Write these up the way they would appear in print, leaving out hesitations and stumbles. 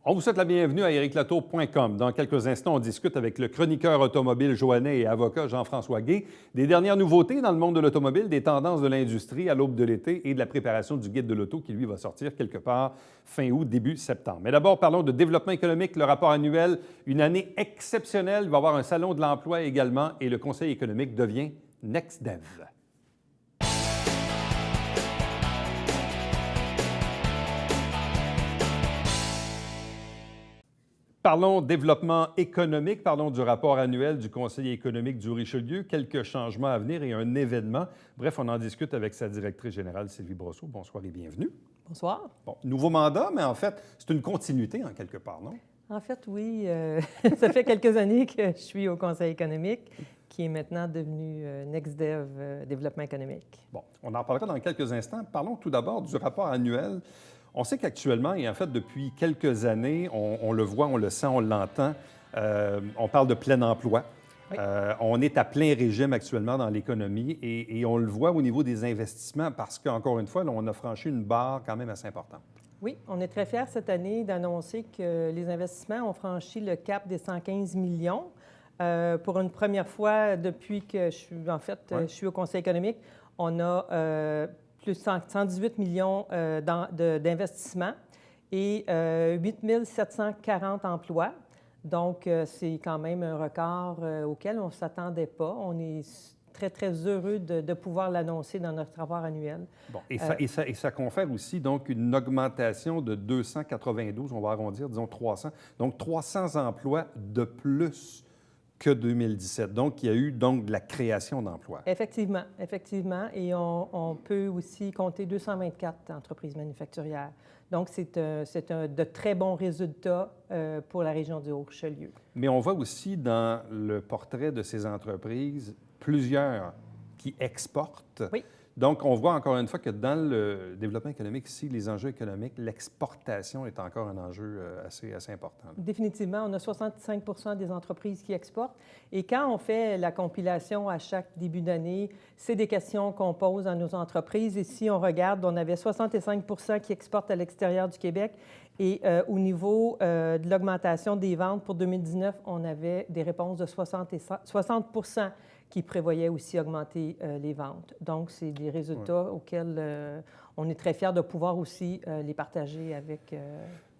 On vous souhaite la bienvenue à ériclatour.com. Dans quelques instants, on discute avec le chroniqueur automobile joannais et avocat Jean-François Guay des dernières nouveautés dans le monde de l'automobile, des tendances de l'industrie à l'aube de l'été et de la préparation du guide de l'auto qui, lui, va sortir quelque part fin août, début septembre. Mais d'abord, parlons de développement économique, le rapport annuel, une année exceptionnelle. Il va y avoir un salon de l'emploi également et le conseil économique devient NextDev. Parlons développement économique, parlons du rapport annuel du Conseil économique du Richelieu, quelques changements à venir et un événement. Bref, on en discute avec sa directrice générale, Sylvie Brosseau. Bonsoir et bienvenue. Bonsoir. Bon, nouveau mandat, mais en fait, c'est une continuité en quelque part, non? En fait, oui. Ça fait quelques années que je suis au Conseil économique, qui est maintenant devenu NextDev Développement économique. Bon, on en parlera dans quelques instants. Parlons tout d'abord du rapport annuel. On sait qu'actuellement, et en fait depuis quelques années, on le voit, on le sent, on l'entend, on parle de plein emploi. Oui. On est à plein régime actuellement dans l'économie et on le voit au niveau des investissements parce qu'encore une fois, là, on a franchi une barre quand même assez importante. Oui, on est très fiers cette année d'annoncer que les investissements ont franchi le cap des 115 millions. Pour une première fois depuis que je suis au Conseil économique, on a plus de 118 millions d'investissements et 8 740 emplois. Donc, c'est quand même un record auquel on ne s'attendait pas. On est très, très heureux de pouvoir l'annoncer dans notre rapport annuel. Bon, et ça confère aussi donc une augmentation de 292, on va arrondir, disons 300. Donc, 300 emplois de plus que 2017. Donc, il y a eu donc de la création d'emplois. Effectivement. Et on peut aussi compter 224 entreprises manufacturières. Donc, c'est de très bons résultats pour la région du Haut-Richelieu. Mais on voit aussi dans le portrait de ces entreprises plusieurs qui exportent. Oui. Donc, on voit encore une fois que dans le développement économique ici, les enjeux économiques, l'exportation est encore un enjeu assez important. Définitivement, on a 65 des entreprises qui exportent. Et quand on fait la compilation à chaque début d'année, c'est des questions qu'on pose à nos entreprises. Et si on regarde, on avait 65 qui exportent à l'extérieur du Québec. Et au niveau de l'augmentation des ventes pour 2019, on avait des réponses de 60 qui prévoyaient aussi augmenter les ventes. Donc, c'est des résultats auxquels on est très fiers de pouvoir aussi les partager avec...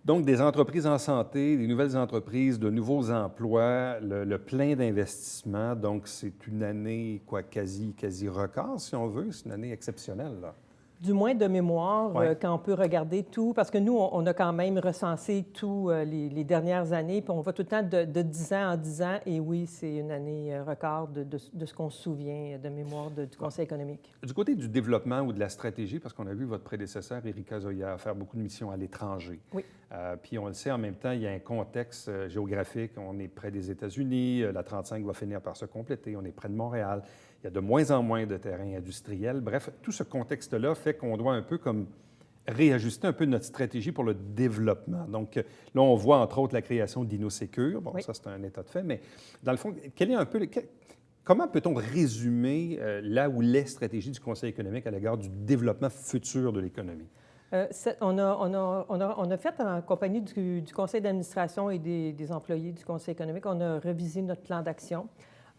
Donc, des entreprises en santé, des nouvelles entreprises, de nouveaux emplois, le plein d'investissements. Donc, c'est une année, quasi record, si on veut. C'est une année exceptionnelle, là. Du moins de mémoire, Ouais. quand on peut regarder tout, parce que nous, on a quand même recensé tout les dernières années, puis on va tout le temps de 10 ans en 10 ans, et oui, c'est une année record de ce qu'on se souvient de mémoire du Conseil économique. Du côté du développement ou de la stratégie, parce qu'on a vu votre prédécesseur, Éric Zoya, faire beaucoup de missions à l'étranger. Oui. Puis on le sait, en même temps, il y a un contexte géographique. On est près des États-Unis, la 35 va finir par se compléter, on est près de Montréal. Il y a de moins en moins de terrains industriels. Bref, tout ce contexte-là fait qu'on doit un peu comme réajuster un peu notre stratégie pour le développement. Donc là, on voit entre autres la création d'InnoSecure. Bon, Oui. ça, c'est un état de fait, mais dans le fond, quel est un peu comment peut-on résumer là où les stratégies du Conseil économique à l'égard du développement futur de l'économie? On a fait en compagnie du Conseil d'administration et des employés du Conseil économique, on a révisé notre plan d'action.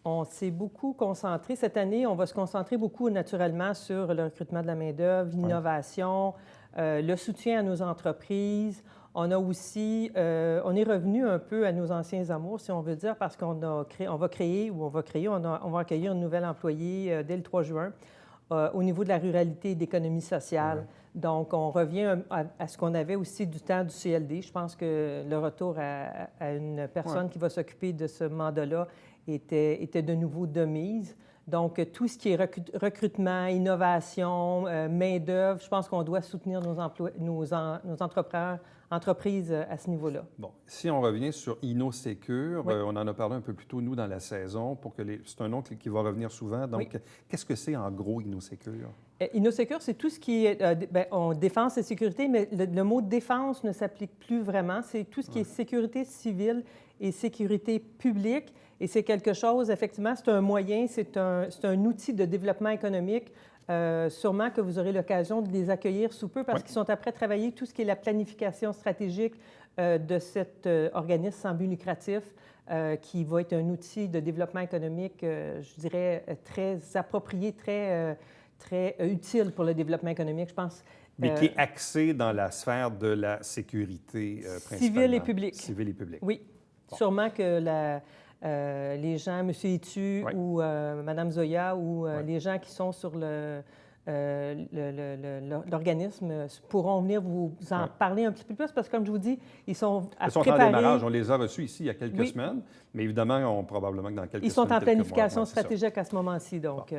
On s'est beaucoup concentré. Cette année, on va se concentrer beaucoup naturellement sur le recrutement de la main-d'œuvre, l'innovation, le soutien à nos entreprises. On a aussi, on est revenu un peu à nos anciens amours, si on veut dire, parce qu'on va accueillir une nouvelle employée dès le 3 juin au niveau de la ruralité et d'économie sociale. Donc, on revient à ce qu'on avait aussi du temps du CLD. Je pense que le retour à une personne qui va s'occuper de ce mandat-là était de nouveau de mise. Donc, tout ce qui est recrutement, innovation, main-d'œuvre, je pense qu'on doit soutenir nos entreprises à ce niveau-là. Bon, si on revient sur InnoSecure, Oui. On en a parlé un peu plus tôt, nous, dans la saison, c'est un nom qui va revenir souvent. Donc, Oui. qu'est-ce que c'est en gros InnoSecure? InnoSecure, c'est tout ce qui est défense et sécurité, mais le mot défense ne s'applique plus vraiment. C'est tout ce qui est sécurité civile et sécurité publique. Et c'est quelque chose, effectivement, c'est un moyen, c'est un outil de développement économique Sûrement que vous aurez l'occasion de les accueillir sous peu parce qu'ils sont après travailler tout ce qui est la planification stratégique de cet organisme sans but lucratif qui va être un outil de développement économique, je dirais, très approprié, très utile pour le développement économique, je pense. Mais qui est axé dans la sphère de la sécurité principalement. Civile et publique. Civile et publique. Oui. Bon. Sûrement que les gens, M. Etu ou Mme Zoya ou les gens qui sont sur l'organisme pourront venir vous en parler un petit peu plus parce que, comme je vous dis, ils sont à préparer. Ils sont en démarrage. On les a reçus ici il y a quelques semaines, mais évidemment, probablement que dans quelques semaines, ils sont en planification stratégique à ce moment-ci. Donc,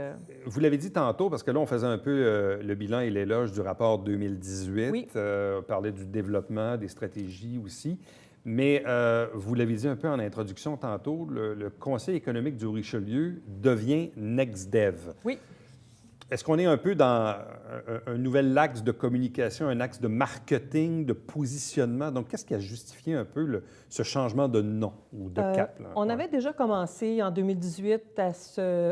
vous l'avez dit tantôt, parce que là, on faisait un peu le bilan et l'éloge du rapport 2018. Oui. On parlait du développement, des stratégies aussi. Mais vous l'avez dit un peu en introduction tantôt, le Conseil économique du Richelieu devient NextDev. Oui. Est-ce qu'on est un peu dans un nouvel axe de communication, un axe de marketing, de positionnement? Donc, qu'est-ce qui a justifié un peu ce changement de nom ou de cap? Là? On avait déjà commencé en 2018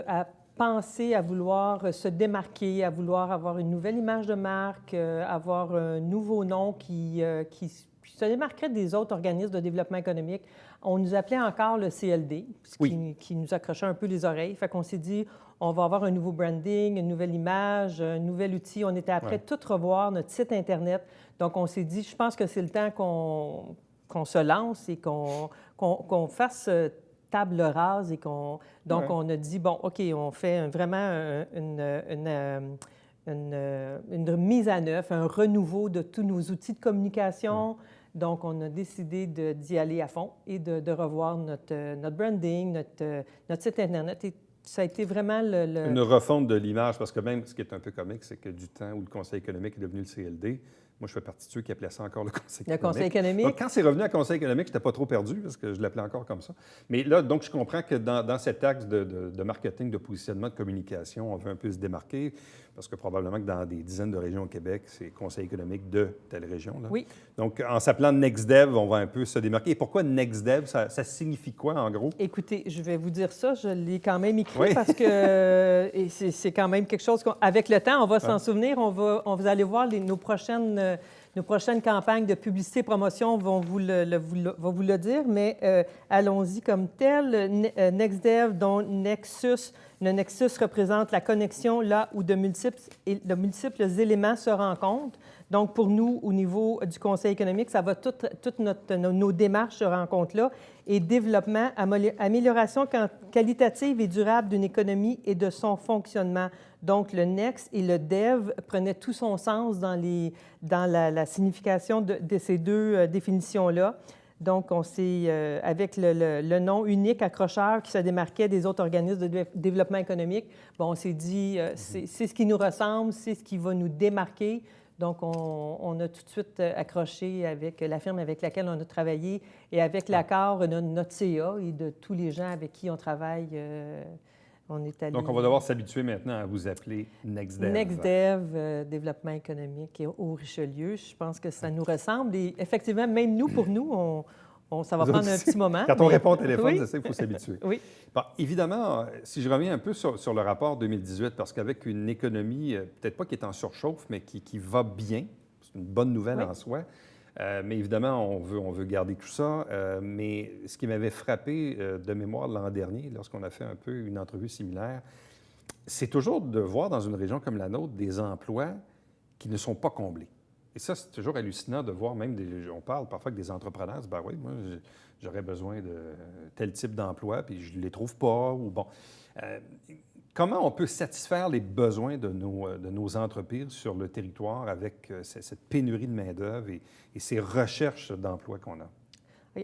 à penser à vouloir se démarquer, à vouloir avoir une nouvelle image de marque, avoir un nouveau nom qui se démarquerait des autres organismes de développement économique. On nous appelait encore le CLD, ce qui nous accrochait un peu les oreilles. Fait qu'on s'est dit, on va avoir un nouveau branding, une nouvelle image, un nouvel outil. On était après tout revoir notre site Internet. Donc, on s'est dit, je pense que c'est le temps qu'on se lance et qu'on fasse table rase et Donc, on a dit, bon, OK, on fait vraiment une mise à neuf, un renouveau de tous nos outils de communication. Donc, on a décidé d'y aller à fond et de revoir notre branding, notre site Internet. Et ça a été vraiment une refonte de l'image, parce que même ce qui est un peu comique, c'est que du temps où le Conseil économique est devenu le CLD, moi, je fais partie de ceux qui appelaient ça encore le Conseil économique. Le Conseil économique. Donc, quand c'est revenu à Conseil économique, je n'étais pas trop perdu parce que je l'appelais encore comme ça. Mais là, donc, je comprends que dans cet axe de marketing, de positionnement, de communication, on veut un peu se démarquer parce que probablement que dans des dizaines de régions au Québec, c'est Conseil économique de telle région. Là. Oui. Donc, en s'appelant NextDev, on va un peu se démarquer. Et pourquoi NextDev? Ça signifie quoi, en gros? Écoutez, je vais vous dire ça. Je l'ai quand même écrit parce que c'est quand même quelque chose qu'avec le temps, on va s'en souvenir. Vous allez voir nos prochaines campagnes de publicité et promotion vont vous le dire, mais allons-y comme tel. NextDev, dont le Nexus représente la connexion là où de multiples éléments se rencontrent. Donc, pour nous, au niveau du Conseil économique, ça va toutes nos démarches se rencontrent là. Et développement, amélioration qualitative et durable d'une économie et de son fonctionnement. Donc, le Next et le Dev prenaient tout son sens dans la signification de ces deux définitions-là. Donc, on s'est, avec le nom unique accrocheur qui se démarquait des autres organismes de développement économique, bon, on s'est dit, c'est ce qui nous ressemble, c'est ce qui va nous démarquer. Donc, on a tout de suite accroché avec la firme avec laquelle on a travaillé et avec l'accord de notre CA et de tous les gens avec qui on travaille. On est allé... Donc, on va devoir s'habituer maintenant à vous appeler NextDev. NextDev, développement économique au Richelieu. Je pense que ça nous ressemble. Et effectivement, même nous, pour nous, ça va prendre un petit moment. Quand on répond au téléphone, c'est ça, il faut s'habituer. Oui. Bon, évidemment, si je reviens un peu sur le rapport 2018, parce qu'avec une économie, peut-être pas qui est en surchauffe, mais qui va bien, c'est une bonne nouvelle en soi, mais évidemment, on veut garder tout ça. Mais ce qui m'avait frappé de mémoire l'an dernier, lorsqu'on a fait un peu une entrevue similaire, c'est toujours de voir dans une région comme la nôtre des emplois qui ne sont pas comblés. Et ça, c'est toujours hallucinant de voir même on parle parfois avec des entrepreneurs, ben oui, moi, j'aurais besoin de tel type d'emploi, puis je ne les trouve pas, ou bon. Comment on peut satisfaire les besoins de nos entreprises sur le territoire avec cette pénurie de main-d'œuvre et ces recherches d'emploi qu'on a?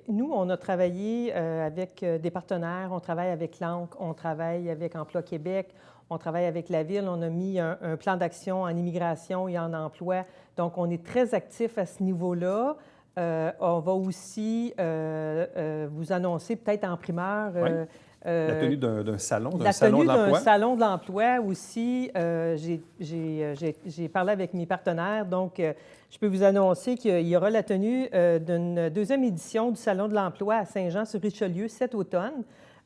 Nous, on a travaillé avec des partenaires, on travaille avec l'ANC, on travaille avec Emploi Québec, on travaille avec la Ville, on a mis un plan d'action en immigration et en emploi. Donc, on est très actifs à ce niveau-là. On va aussi vous annoncer peut-être en primeur... la tenue d'un salon, d'un salon de l'emploi aussi. J'ai parlé avec mes partenaires, donc je peux vous annoncer qu'il y aura la tenue d'une deuxième édition du Salon de l'emploi à Saint-Jean-sur-Richelieu cet automne.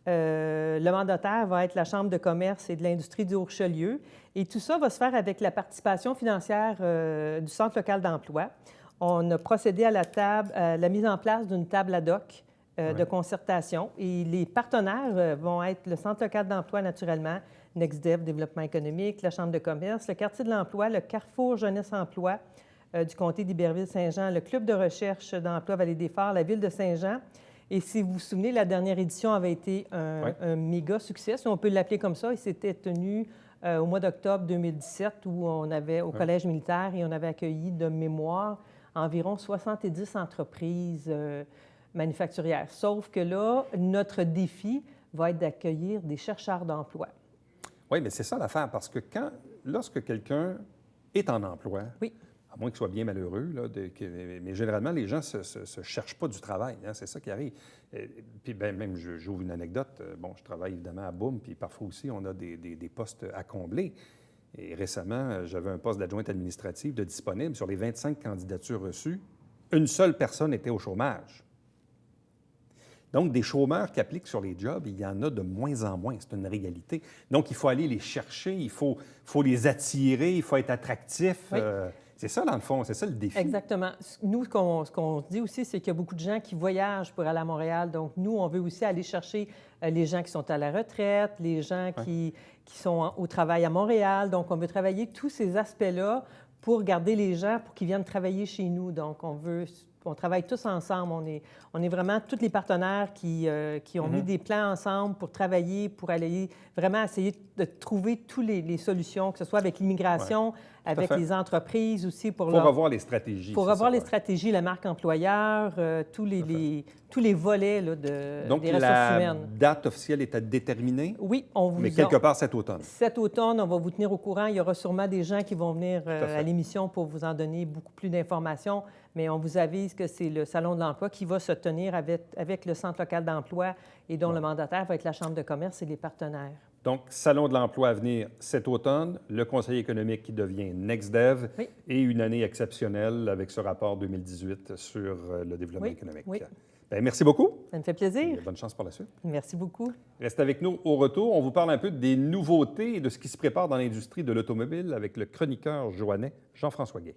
Le mandataire va être la Chambre de commerce et de l'industrie du Haut-Richelieu. Et tout ça va se faire avec la participation financière du Centre local d'emploi. On a procédé à la mise en place d'une table ad hoc de concertation. Et les partenaires vont être le Centre local d'emploi, naturellement, NextDev, Développement économique, la Chambre de commerce, le Quartier de l'emploi, le Carrefour Jeunesse-Emploi du comté d'Iberville-Saint-Jean, le Club de recherche d'emploi Vallée-des-Phares, la Ville de Saint-Jean. Et si vous vous souvenez, la dernière édition avait été un méga succès, si on peut l'appeler comme ça. Il s'était tenu au mois d'octobre 2017 où on avait au Collège militaire et on avait accueilli de mémoire environ 70 entreprises manufacturières. Sauf que là, notre défi va être d'accueillir des chercheurs d'emploi. Oui, mais c'est ça l'affaire, parce que lorsque quelqu'un est en emploi, à moins qu'il soit bien malheureux, là, mais généralement, les gens ne se cherchent pas du travail. Hein, c'est ça qui arrive. Puis même, j'ouvre une anecdote. Bon, je travaille évidemment à Boom, puis parfois aussi, on a des postes à combler. Et récemment, j'avais un poste d'adjointe administrative de disponible. Sur les 25 candidatures reçues, une seule personne était au chômage. Donc, des chômeurs qui appliquent sur les jobs, il y en a de moins en moins. C'est une réalité. Donc, il faut aller les chercher, il faut les attirer, il faut être attractif. Oui. C'est ça, dans le fond, c'est ça le défi. Exactement. Nous, ce qu'on dit aussi, c'est qu'il y a beaucoup de gens qui voyagent pour aller à Montréal. Donc, nous, on veut aussi aller chercher les gens qui sont à la retraite, les gens qui sont au travail à Montréal. Donc, on veut travailler tous ces aspects-là pour garder les gens, pour qu'ils viennent travailler chez nous. Donc, on travaille tous ensemble. On est vraiment tous les partenaires qui ont mis des plans ensemble pour travailler, pour aller vraiment essayer de trouver toutes les solutions, que ce soit avec l'immigration, avec les entreprises aussi. Pour revoir les stratégies. Pour revoir les stratégies, la marque employeur, tous les volets là, des ressources humaines. Donc, la date officielle est à déterminer? Oui, mais quelque part cet automne. Cet automne, on va vous tenir au courant. Il y aura sûrement des gens qui vont venir à l'émission pour vous en donner beaucoup plus d'informations, mais on vous avise que c'est le Salon de l'emploi qui va se tenir avec le Centre local d'emploi et dont le mandataire va être la Chambre de commerce et les partenaires. Donc, Salon de l'emploi à venir cet automne, le Conseil économique qui devient NextDev et une année exceptionnelle avec ce rapport 2018 sur le développement économique. Oui. Bien, merci beaucoup. Ça me fait plaisir. Et bonne chance pour la suite. Merci beaucoup. Restez avec nous au retour. On vous parle un peu des nouveautés et de ce qui se prépare dans l'industrie de l'automobile avec le chroniqueur joannais Jean-François Gay.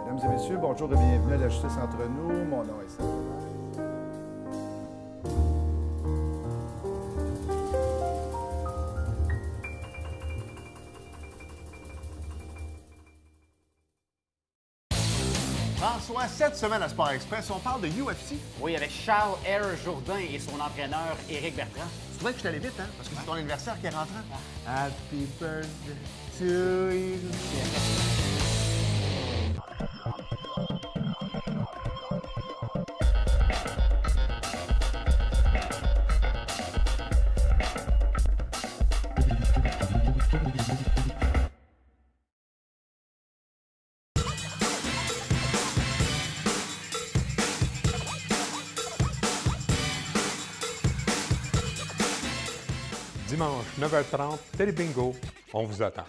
Mesdames et messieurs, bonjour et bienvenue à la Justice entre nous. Mon nom est Sam. François, cette semaine à Sport Express, on parle de UFC. Oui, avec Charles R. Jourdain et son entraîneur Éric Bertrand. C'est vrai que je suis allé vite, hein? Parce que c'est ton anniversaire qui est rentrant. Happy birthday to you. Dimanche, 9h30, Télé Bingo, on vous attend.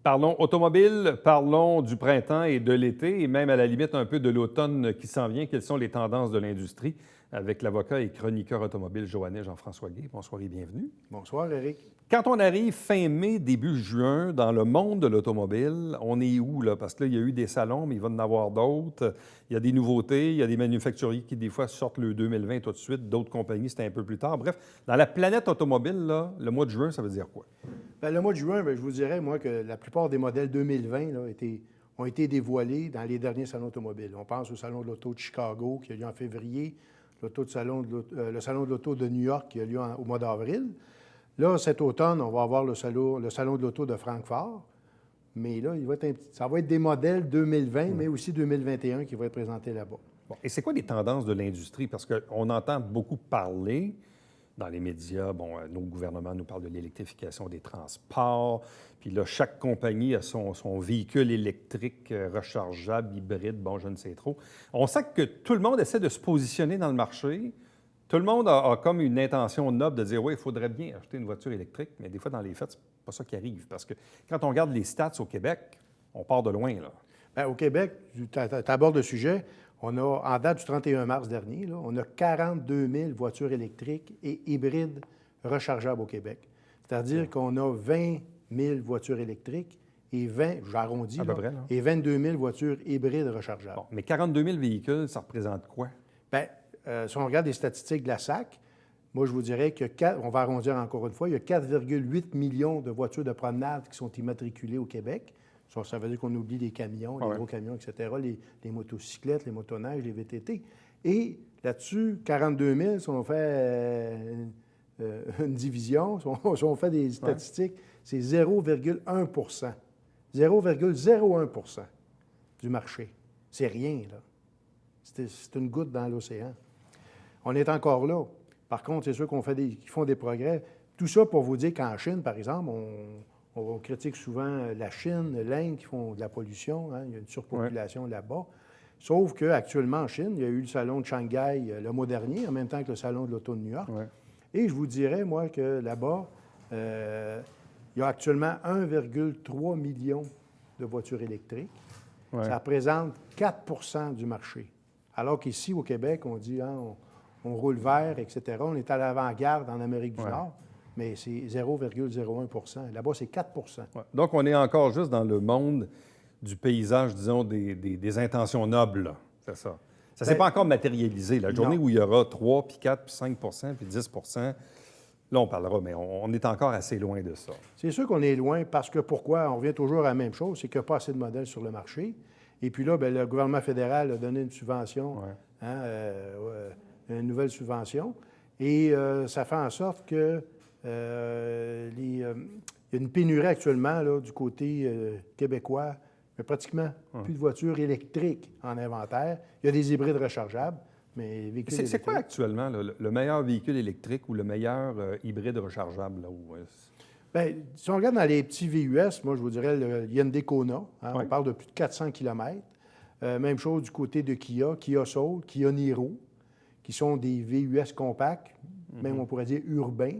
Parlons automobile, parlons du printemps et de l'été, et même à la limite un peu de l'automne qui s'en vient. Quelles sont les tendances de l'industrie? Avec l'avocat et chroniqueur automobile joannais Jean-François Gay. Bonsoir et bienvenue. Bonsoir, Éric. Quand on arrive fin mai, début juin, dans le monde de l'automobile, on est où, là? Parce que là, il y a eu des salons, mais il va y en avoir d'autres. Il y a des nouveautés, il y a des manufacturiers qui, des fois, sortent le 2020 tout de suite. D'autres compagnies, c'était un peu plus tard. Bref, dans la planète automobile, là, le mois de juin, ça veut dire quoi? Bien, le mois de juin, je vous dirais, moi, que la plupart des modèles 2020 là, ont été dévoilés dans les derniers salons automobiles. On pense au Salon de l'Auto de Chicago, qui a lieu en février, le Salon de l'Auto de New York, qui a lieu au mois d'avril. Là, cet automne, on va avoir le Salon de l'Auto de Francfort. Mais là, ça va être des modèles 2020, mais aussi 2021 qui vont être présentés là-bas. Bon. Et c'est quoi les tendances de l'industrie? Parce qu'on entend beaucoup parler dans les médias. Bon, nos gouvernements nous parlent de l'électrification des transports. Puis là, chaque compagnie a son véhicule électrique rechargeable, hybride, bon, je ne sais trop. On sent que tout le monde essaie de se positionner dans le marché Tout le monde a comme une intention noble de dire, oui, il faudrait bien acheter une voiture électrique, mais des fois, dans les faits, c'est pas ça qui arrive. Parce que quand on regarde les stats au Québec, on part de loin, là. Bien, au Québec, tu abordes le sujet, on a, en date du 31 mars dernier, là, on a 42 000 voitures électriques et hybrides rechargeables au Québec. C'est-à-dire qu'on a 20 000 voitures électriques et 20, j'arrondis, À peu près, là. et 22 000 voitures hybrides rechargeables. Bon, mais 42 000 véhicules, ça représente quoi? Bien, si on regarde les statistiques de la SAC, moi, je vous dirais on va arrondir encore une fois, il y a 4,8 millions de voitures de promenade qui sont immatriculées au Québec. Ça veut dire qu'on oublie les camions, les gros camions, etc., les motocyclettes, les motoneiges, les VTT. Et là-dessus, 42 000, si on fait une division, si on fait des statistiques, c'est 0,1 0,01 du marché. C'est rien, là. C'est une goutte dans l'océan. On est encore là. Par contre, c'est sûr qu'ils font des progrès. Tout ça pour vous dire qu'en Chine, par exemple, on critique souvent la Chine, l'Inde qui font de la pollution. Hein, il y a une surpopulation là-bas. Sauf qu'actuellement, en Chine, il y a eu le salon de Shanghai le mois dernier, en même temps que le salon de l'auto de New York. Ouais. Et je vous dirais, moi, que là-bas, il y a actuellement 1,3 million de voitures électriques. Ouais. Ça représente 4 du marché. Alors qu'ici, au Québec, on dit on roule vert, etc. On est à l'avant-garde en Amérique du Nord, mais c'est 0,01 Là-bas, c'est 4 Ouais. Donc, on est encore juste dans le monde du paysage, disons, des intentions nobles, là. C'est ça. Ça ne s'est pas encore matérialisé. La journée où il y aura 3, puis 4, puis 5 puis 10 là, on parlera, mais on est encore assez loin de ça. C'est sûr qu'on est loin parce que pourquoi? On revient toujours à la même chose, c'est qu'il n'y a pas assez de modèles sur le marché. Et puis là, bien, le gouvernement fédéral a donné une subvention, une nouvelle subvention. Et ça fait en sorte que il y a une pénurie actuellement là, du côté québécois. Il y a pratiquement plus de voitures électriques en inventaire. Il y a des hybrides rechargeables, mais les véhicules C'est quoi actuellement là, le meilleur véhicule électrique ou le meilleur hybride rechargeable? Là, Bien, si on regarde dans les petits VUS, moi, je vous dirais le Hyundai Kona. Hein, Oui. On parle de plus de 400 km. Même chose du côté de Kia, Kia Soul, Kia Niro, qui sont des VUS compacts, même on pourrait dire urbains.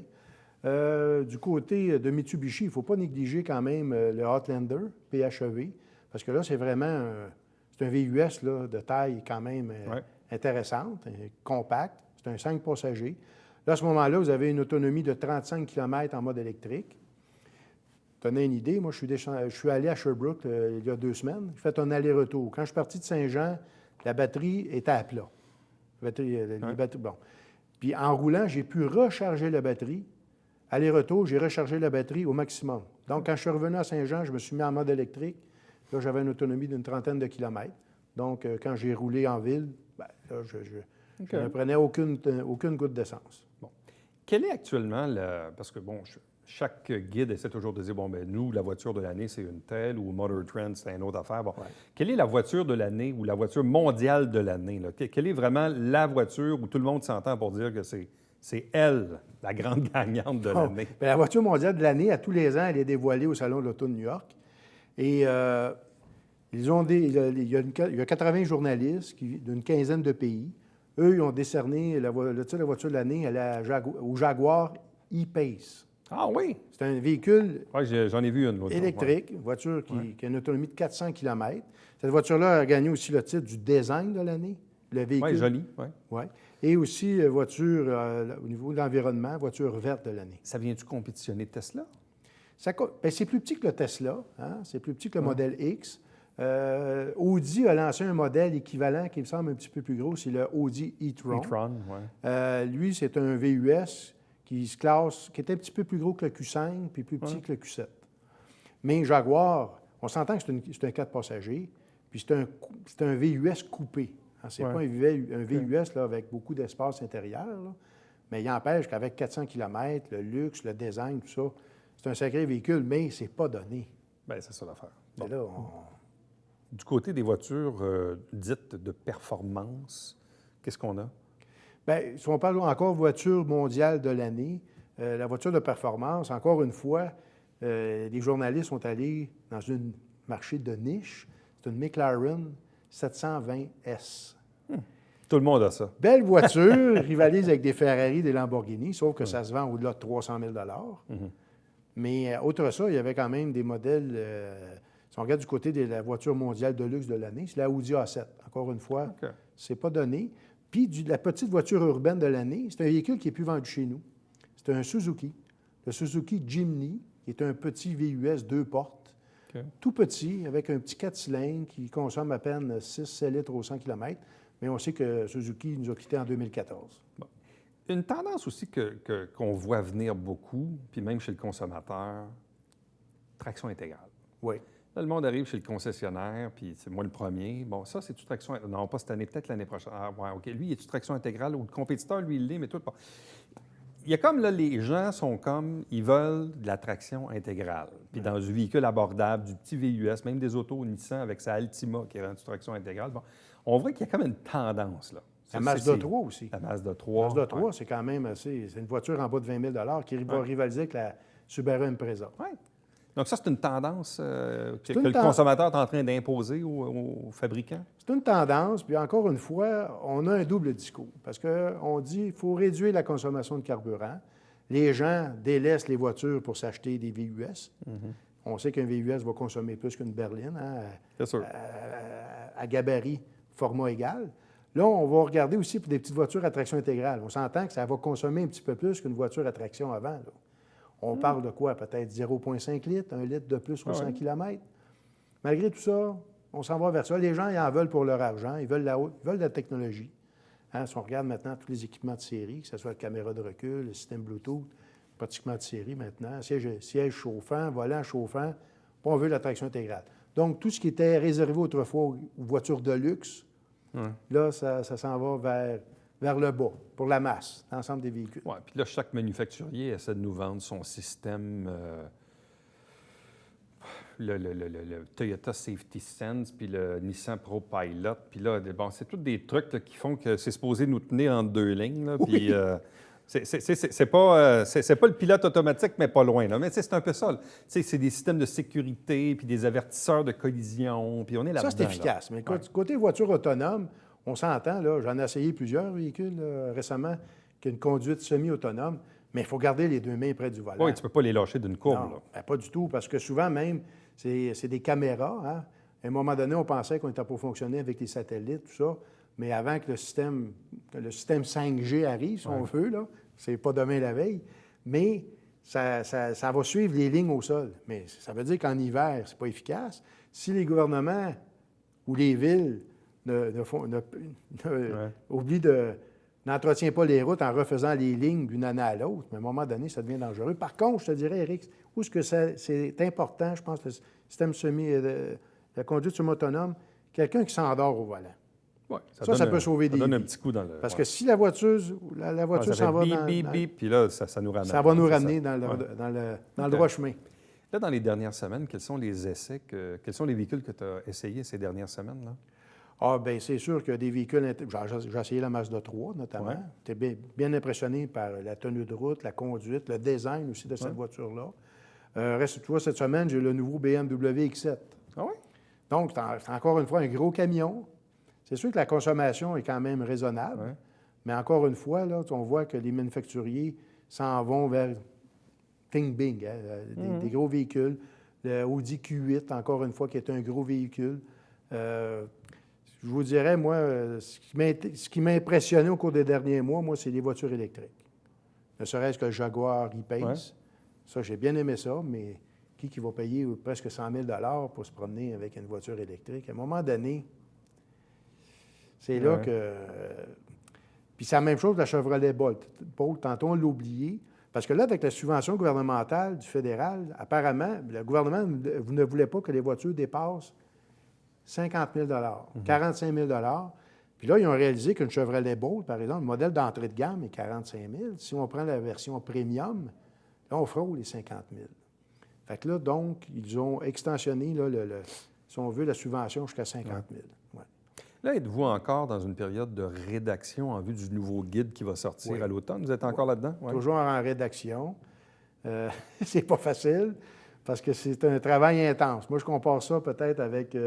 Du côté de Mitsubishi, il ne faut pas négliger quand même le Outlander, PHEV, parce que là, c'est vraiment c'est un VUS là, de taille quand même intéressante, compact. C'est un 5 passagers. Là, à ce moment-là, vous avez une autonomie de 35 km en mode électrique. Tenez une idée, moi, je suis allé à Sherbrooke il y a 2 semaines. J'ai fait un aller-retour. Quand je suis parti de Saint-Jean, la batterie était à plat. Bon. Puis en roulant, j'ai pu recharger la batterie. Aller-retour, j'ai rechargé la batterie au maximum. Donc, quand je suis revenu à Saint-Jean, je me suis mis en mode électrique. Là, j'avais une autonomie d'une 30aine de kilomètres. Donc, quand j'ai roulé en ville, bien, là, je ne prenais aucune goutte d'essence. Bon. Quel est actuellement parce que, bon, chaque guide essaie toujours de dire, bon, bien, nous, la voiture de l'année, c'est une telle, ou Motor Trend, c'est une autre affaire. Bon. Quelle est la voiture de l'année ou la voiture mondiale de l'année, là? Quelle est vraiment la voiture où tout le monde s'entend pour dire que c'est elle, la grande gagnante de l'année? Bien, la voiture mondiale de l'année, à tous les ans, elle est dévoilée au Salon de l'Auto de New York. Et il y a 80 journalistes d'une quinzaine de pays. Eux, ils ont décerné le titre de la voiture de l'année au Jaguar E-Pace. Ah oui? C'est un véhicule Oui, j'en ai vu une l'autre jour, électrique, une voiture qui a une autonomie de 400 km. Cette voiture-là a gagné aussi le titre du design de l'année. Le véhicule. Oui, joli. Oui. Ouais. Et aussi voiture, au niveau de l'environnement, voiture verte de l'année. Ça vient-tu compétitionner Tesla? C'est plus petit que le Tesla, hein? C'est plus petit que le modèle X. Audi a lancé un modèle équivalent qui me semble un petit peu plus gros, c'est le Audi e-tron. e-tron, oui. Lui, c'est un VUS qui se classe, qui est un petit peu plus gros que le Q5 puis plus petit que le Q7. Mais Jaguar, on s'entend que c'est un 4 passagers, puis c'est un VUS coupé. Hein, c'est pas un VUS là, avec beaucoup d'espace intérieur, là, mais il empêche qu'avec 400 km, le luxe, le design, tout ça, c'est un sacré véhicule, mais c'est pas donné. Bien, c'est ça l'affaire. Mais là, Du côté des voitures dites de performance, qu'est-ce qu'on a? bien, si on parle encore voiture mondiale de l'année, la voiture de performance, encore une fois, les journalistes sont allés dans un marché de niche. C'est une McLaren 720S. Tout le monde a ça. Belle voiture, rivalise avec des Ferrari, des Lamborghini, sauf que ça se vend au-delà de 300 000 Mais outre ça, il y avait quand même des modèles, si on regarde du côté de la voiture mondiale de luxe de l'année, c'est la Audi A7. Encore une fois, c'est pas donné. Puis la petite voiture urbaine de l'année, c'est un véhicule qui n'est plus vendu chez nous. C'est un Suzuki, le Suzuki Jimny, qui est un petit VUS 2 portes, tout petit, avec un petit 4 cylindres qui consomme à peine 6-7 litres au 100 km. Mais on sait que Suzuki nous a quittés en 2014. Bon. Une tendance aussi qu'on voit venir beaucoup, puis même chez le consommateur, traction intégrale. Oui. Là, le monde arrive chez le concessionnaire, puis c'est moi le premier. Bon, ça, c'est-tu traction... Non, pas cette année, peut-être l'année prochaine. Ah, ouais, OK. Lui, il est-tu traction intégrale ou le compétiteur, lui, il l'est, mais tout... Bon. Il y a comme, là, les gens sont comme... Ils veulent de la traction intégrale. Puis dans du véhicule abordable, du petit VUS, même des autos Nissan avec sa Altima qui est rendue traction intégrale. Bon, on voit qu'il y a comme une tendance, là. La Mazda 3 aussi. La Mazda 3. La Mazda 3, c'est quand même assez... C'est une voiture en bas de 20 000 qui va rivaliser avec la Subaru Impreza. Oui. Donc ça, c'est une tendance que le consommateur est en train d'imposer aux fabricants? C'est une tendance, puis encore une fois, on a un double discours. Parce qu'on dit qu'il faut réduire la consommation de carburant. Les gens délaissent les voitures pour s'acheter des VUS. On sait qu'un VUS va consommer plus qu'une berline, C'est sûr. À gabarit, format égal. Là, on va regarder aussi pour des petites voitures à traction intégrale. On s'entend que ça va consommer un petit peu plus qu'une voiture à traction avant, là. On parle de quoi? Peut-être 0,5 litres, 1 litre de plus au 100 km. Malgré tout ça, on s'en va vers ça. Les gens, ils en veulent pour leur argent. Ils veulent de la technologie. Si on regarde maintenant tous les équipements de série, que ce soit la caméra de recul, le système Bluetooth, pratiquement de série maintenant, siège chauffant, volant chauffant, on veut la traction intégrale. Donc, tout ce qui était réservé autrefois aux voitures de luxe, là, ça s'en va vers le bas, pour la masse, l'ensemble des véhicules. Oui, puis là, chaque manufacturier essaie de nous vendre son système, le Toyota Safety Sense, puis le Nissan ProPilot. Puis là, bon, c'est tous des trucs là, qui font que c'est supposé nous tenir entre deux lignes. Là, puis c'est pas le pilote automatique, mais pas loin. Là. Mais c'est un peu ça. C'est des systèmes de sécurité, puis des avertisseurs de collision, puis on est là-dedans. Ça, c'est efficace. Là. Mais côté voiture autonome, on s'entend, là, j'en ai essayé plusieurs véhicules récemment qui ont une conduite semi-autonome, mais il faut garder les deux mains près du volant. Oui, tu ne peux pas les lâcher d'une courbe. Non, ben, pas du tout, parce que souvent même, c'est des caméras. Hein? À un moment donné, on pensait qu'on était pour fonctionner avec les satellites, tout ça, mais avant que le système 5G arrive, si on veut, là, c'est pas demain la veille, mais ça va suivre les lignes au sol. Mais ça veut dire qu'en hiver, c'est pas efficace. Si les gouvernements ou les villes n'entretient pas les routes en refaisant les lignes d'une année à l'autre, mais à un moment donné, ça devient dangereux. Par contre, je te dirais, Éric, où est-ce que c'est important, je pense, le système la conduite semi-autonome, quelqu'un qui s'endort au volant. Ouais, ça peut sauver des vies. Ça donne un petit coup dans le... Parce que si la voiture s'en va dans... Bip, puis là, ça nous ramène. Ça va nous ramener dans le droit chemin. Là, dans les dernières semaines, quels sont les essais, quels sont les véhicules que tu as essayés ces dernières semaines, là? Ah, bien, c'est sûr que des véhicules... J'ai essayé la Mazda 3, notamment. Ouais. J'étais bien impressionné par la tenue de route, la conduite, le design aussi de cette voiture-là. Reste, tu vois, cette semaine, j'ai le nouveau BMW X7. Ah oui? Donc, c'est encore une fois un gros camion. C'est sûr que la consommation est quand même raisonnable, mais encore une fois, là, on voit que les manufacturiers s'en vont vers Think Big, hein, des gros véhicules. Le Audi Q8, encore une fois, qui est un gros véhicule. Je vous dirais, moi, ce qui m'a impressionné au cours des derniers mois, moi, c'est les voitures électriques. Ne serait-ce que le Jaguar E-Pace. Ouais. Ça, j'ai bien aimé ça, mais qui va payer presque 100 000 pour se promener avec une voiture électrique? À un moment donné, c'est là que... Puis c'est la même chose de la Chevrolet Bolt. Tantôt, on l'a oublié. Parce que là, avec la subvention gouvernementale du fédéral, apparemment, le gouvernement ne voulait pas que les voitures dépassent 50 000 45 000 Puis là, ils ont réalisé qu'une Chevrolet Bolt, par exemple, le modèle d'entrée de gamme est 45 000 Si on prend la version premium, là, on frôle les 50 000 Fait que là, donc, ils ont extensionné, là, si on veut, la subvention jusqu'à 50 000 Ouais. Là, êtes-vous encore dans une période de rédaction en vue du nouveau guide qui va sortir à l'automne? Vous êtes encore là-dedans? Ouais. Toujours en rédaction. C'est pas facile parce que c'est un travail intense. Moi, je compare ça peut-être avec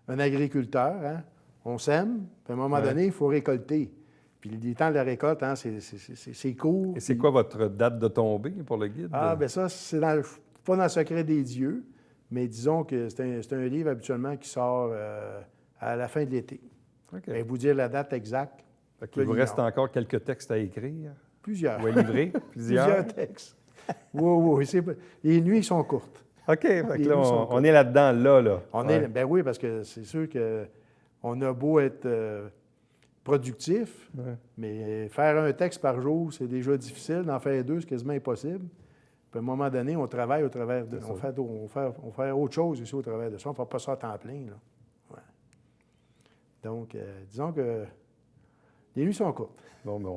un agriculteur. Hein? on sème, puis à un moment donné, il faut récolter. Puis le temps de la récolte, hein, c'est court. Et c'est quoi votre date de tombée pour le guide? Ah, bien ça, c'est pas dans le secret des dieux, mais disons que c'est un livre habituellement qui sort à la fin de l'été. OK. Je vais vous dire la date exacte. Il vous reste encore quelques textes à écrire Plusieurs. ou à livrer? Plusieurs textes. Oui. Les nuits sont courtes. OK. Fait que Les là, nuits sont on est là-dedans, là. Ouais. Ben oui, parce que c'est sûr qu'on a beau être productif, mais faire un texte par jour, c'est déjà difficile. D'en faire deux, c'est quasiment impossible. Puis à un moment donné, on travaille au travers de... On fait autre chose ici au travers de ça. On ne fait pas ça à temps plein, là. Ouais. Donc, disons que les nuits sont courtes. Bon, mais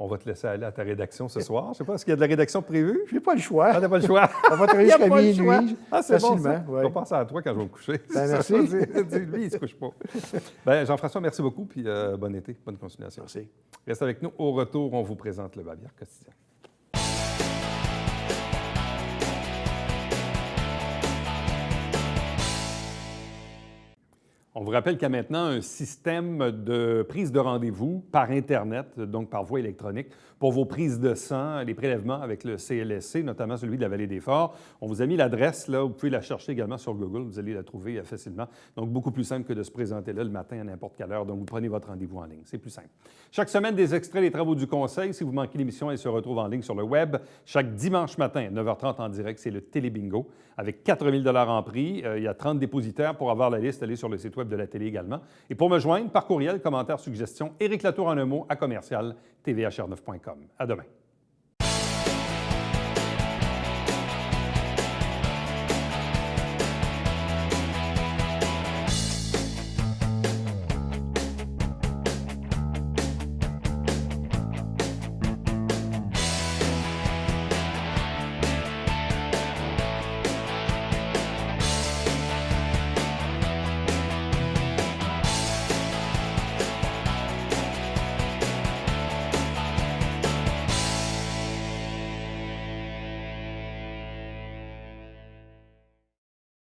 on va te laisser aller à ta rédaction ce soir. Je ne sais pas, est-ce qu'il y a de la rédaction prévue? Je n'ai pas le choix. Ah, t'as pas le choix. On va travailler Il y a jusqu'à pas le choix. minuit, Ah, c'est bon, facilement. ça. Ouais. Je vais penser à toi quand je vais me coucher. Ben, merci. Lui, il ne se couche pas. Ben, Jean-François, merci beaucoup, puis bon été, bonne continuation. Merci. Reste avec nous. Au retour, on vous présente le Bavière quotidien. On vous rappelle qu'il y a maintenant un système de prise de rendez-vous par Internet, donc par voie électronique, pour vos prises de sang, les prélèvements avec le CLSC, notamment celui de la Vallée des Forts. On vous a mis l'adresse, là, vous pouvez la chercher également sur Google, vous allez la trouver facilement. Donc, beaucoup plus simple que de se présenter là le matin à n'importe quelle heure. Donc, vous prenez votre rendez-vous en ligne, c'est plus simple. Chaque semaine, des extraits des travaux du Conseil. Si vous manquez l'émission, elle se retrouve en ligne sur le web. Chaque dimanche matin, 9h30 en direct, c'est le Télébingo, avec 4 000 $ en prix. Il y a 30 dépositaires. Pour avoir la liste, allez sur le site web de la télé également. Et pour me joindre, par courriel, commentaires, suggestions, Éric Latour en un mot à commercial tvhr9.com. À demain.